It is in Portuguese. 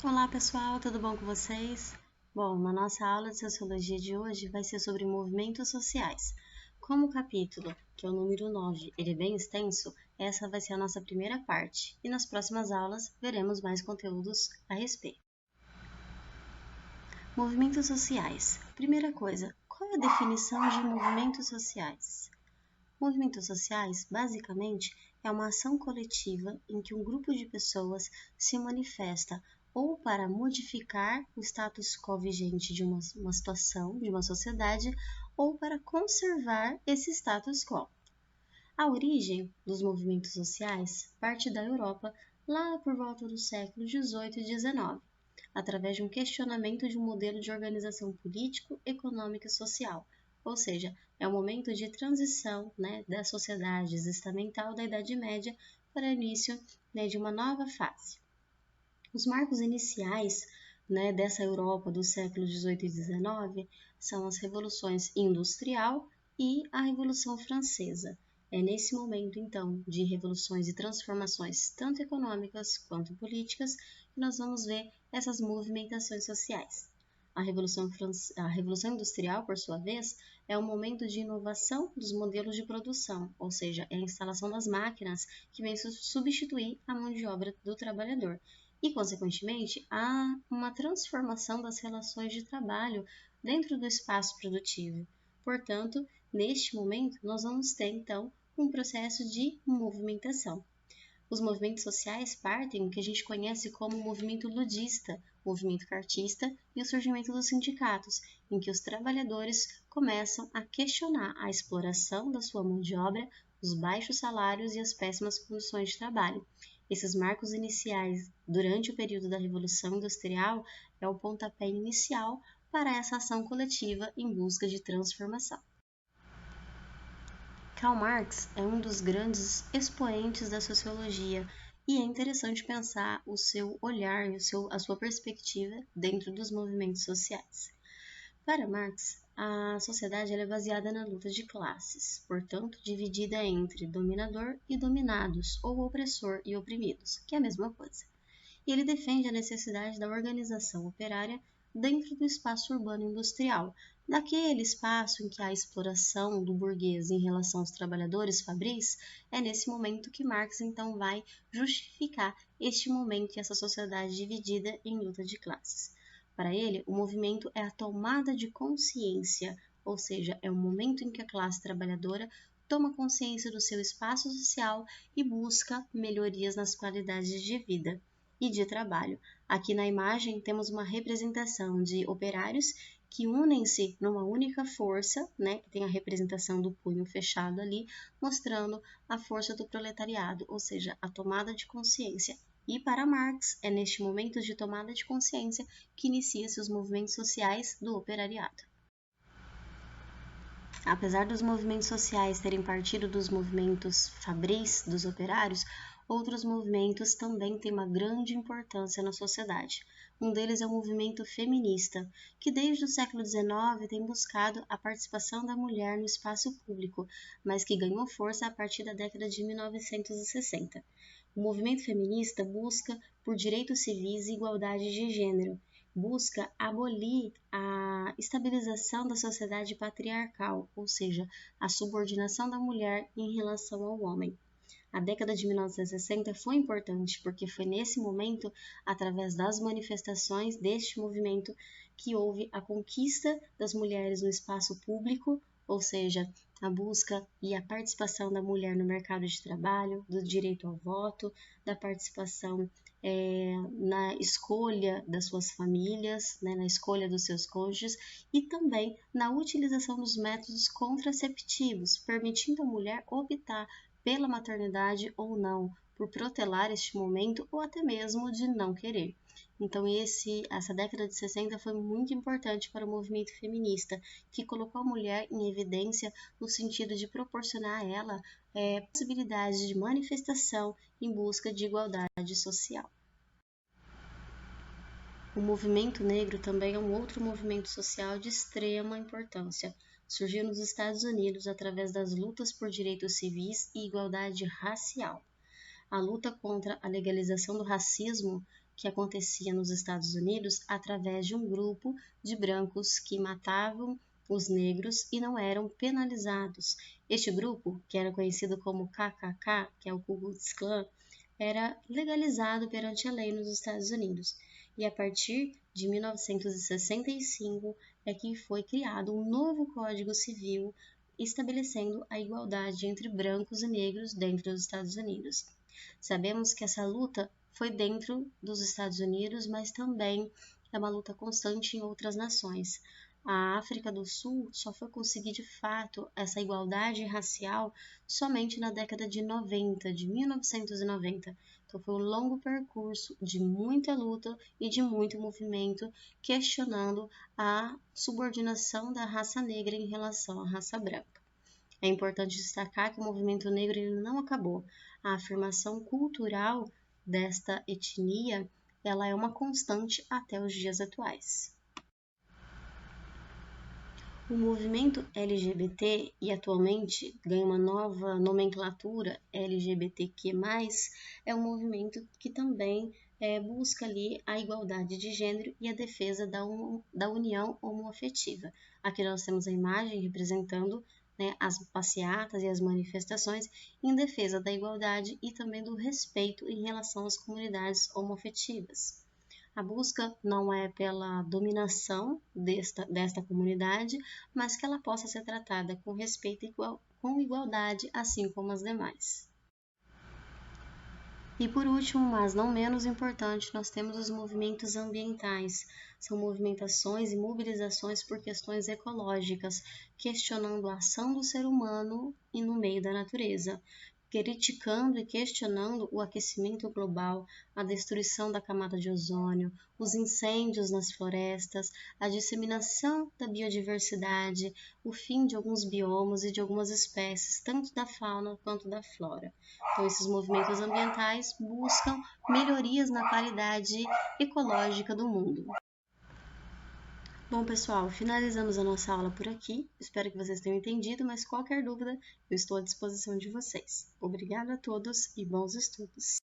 Olá pessoal, tudo bom com vocês? Bom, na nossa aula de Sociologia de hoje vai ser sobre movimentos sociais. Como o capítulo, que é o número 9, ele é bem extenso, essa vai ser a nossa primeira parte, e nas próximas aulas veremos mais conteúdos a respeito. Movimentos sociais. Primeira coisa, qual é a definição de movimentos sociais? Movimentos sociais, basicamente, é uma ação coletiva em que um grupo de pessoas se manifesta ou para modificar o status quo vigente de uma situação, de uma sociedade, ou para conservar esse status quo. A origem dos movimentos sociais parte da Europa lá por volta do século XVIII e XIX, através de um questionamento de um modelo de organização político, econômica e social, ou seja, é um momento de transição da sociedade estamental da Idade Média para o início de uma nova fase. Os marcos iniciais dessa Europa do século XVIII e XIX são as revoluções industrial e a Revolução Francesa. É nesse momento, então, de revoluções e transformações, tanto econômicas quanto políticas, que nós vamos ver essas movimentações sociais. A Revolução Industrial, por sua vez, é um momento de inovação dos modelos de produção, ou seja, é a instalação das máquinas que vem substituir a mão de obra do trabalhador. E, consequentemente, há uma transformação das relações de trabalho dentro do espaço produtivo. Portanto, neste momento, nós vamos ter, então, um processo de movimentação. Os movimentos sociais partem do que a gente conhece como movimento ludista, movimento cartista e o surgimento dos sindicatos, em que os trabalhadores começam a questionar a exploração da sua mão de obra, os baixos salários e as péssimas condições de trabalho. Esses marcos iniciais durante o período da Revolução Industrial é o pontapé inicial para essa ação coletiva em busca de transformação. Karl Marx é um dos grandes expoentes da sociologia e é interessante pensar o seu olhar e a sua perspectiva dentro dos movimentos sociais. Para Marx, a sociedade é baseada na luta de classes, portanto, dividida entre dominador e dominados, ou opressor e oprimidos, que é a mesma coisa. E ele defende a necessidade da organização operária dentro do espaço urbano industrial, daquele espaço em que há exploração do burguês em relação aos trabalhadores fabris. É nesse momento que Marx então vai justificar este momento e essa sociedade dividida em luta de classes. Para ele, o movimento é a tomada de consciência, ou seja, é o momento em que a classe trabalhadora toma consciência do seu espaço social e busca melhorias nas qualidades de vida e de trabalho. Aqui na imagem temos uma representação de operários que unem-se numa única força, que tem a representação do punho fechado ali, mostrando a força do proletariado, ou seja, a tomada de consciência. E para Marx, é neste momento de tomada de consciência que inicia-se os movimentos sociais do operariado. Apesar dos movimentos sociais terem partido dos movimentos fabris, dos operários, outros movimentos também têm uma grande importância na sociedade. Um deles é o movimento feminista, que desde o século XIX tem buscado a participação da mulher no espaço público, mas que ganhou força a partir da década de 1960. O movimento feminista busca por direitos civis e igualdade de gênero, busca abolir a estabilização da sociedade patriarcal, ou seja, a subordinação da mulher em relação ao homem. A década de 1960 foi importante porque foi nesse momento, através das manifestações deste movimento, que houve a conquista das mulheres no espaço público, ou seja, a busca e a participação da mulher no mercado de trabalho, do direito ao voto, da participação na escolha das suas famílias, na escolha dos seus cônjuges e também na utilização dos métodos contraceptivos, permitindo à mulher optar pela maternidade ou não, por protelar este momento ou até mesmo de não querer. Então essa década de 60 foi muito importante para o movimento feminista, que colocou a mulher em evidência no sentido de proporcionar a ela possibilidades de manifestação em busca de igualdade social. O movimento negro também é um outro movimento social de extrema importância. Surgiu nos Estados Unidos através das lutas por direitos civis e igualdade racial. A luta contra a legalização do racismo que acontecia nos Estados Unidos através de um grupo de brancos que matavam os negros e não eram penalizados. Este grupo, que era conhecido como KKK, que é o Ku Klux Klan, era legalizado perante a lei nos Estados Unidos. E a partir de 1965 é que foi criado um novo Código Civil estabelecendo a igualdade entre brancos e negros dentro dos Estados Unidos. Sabemos que essa luta foi dentro dos Estados Unidos, mas também é uma luta constante em outras nações. A África do Sul só foi conseguir de fato essa igualdade racial somente na década de 90, de 1990. Então foi um longo percurso de muita luta e de muito movimento questionando a subordinação da raça negra em relação à raça branca. É importante destacar que o movimento negro ele não acabou. A afirmação cultural desta etnia ela é uma constante até os dias atuais. O movimento LGBT, e atualmente ganha uma nova nomenclatura LGBTQ+, é um movimento que também busca ali a igualdade de gênero e a defesa da união homoafetiva. Aqui nós temos a imagem representando as passeatas e as manifestações em defesa da igualdade e também do respeito em relação às comunidades homoafetivas. A busca não é pela dominação desta comunidade, mas que ela possa ser tratada com respeito e com igualdade, assim como as demais. E por último, mas não menos importante, nós temos os movimentos ambientais. São movimentações e mobilizações por questões ecológicas, questionando a ação do ser humano e no meio da natureza, criticando e questionando o aquecimento global, a destruição da camada de ozônio, os incêndios nas florestas, a disseminação da biodiversidade, o fim de alguns biomas e de algumas espécies, tanto da fauna quanto da flora. Então, esses movimentos ambientais buscam melhorias na qualidade ecológica do mundo. Bom, pessoal, finalizamos a nossa aula por aqui. Espero que vocês tenham entendido, mas qualquer dúvida, eu estou à disposição de vocês. Obrigada a todos e bons estudos!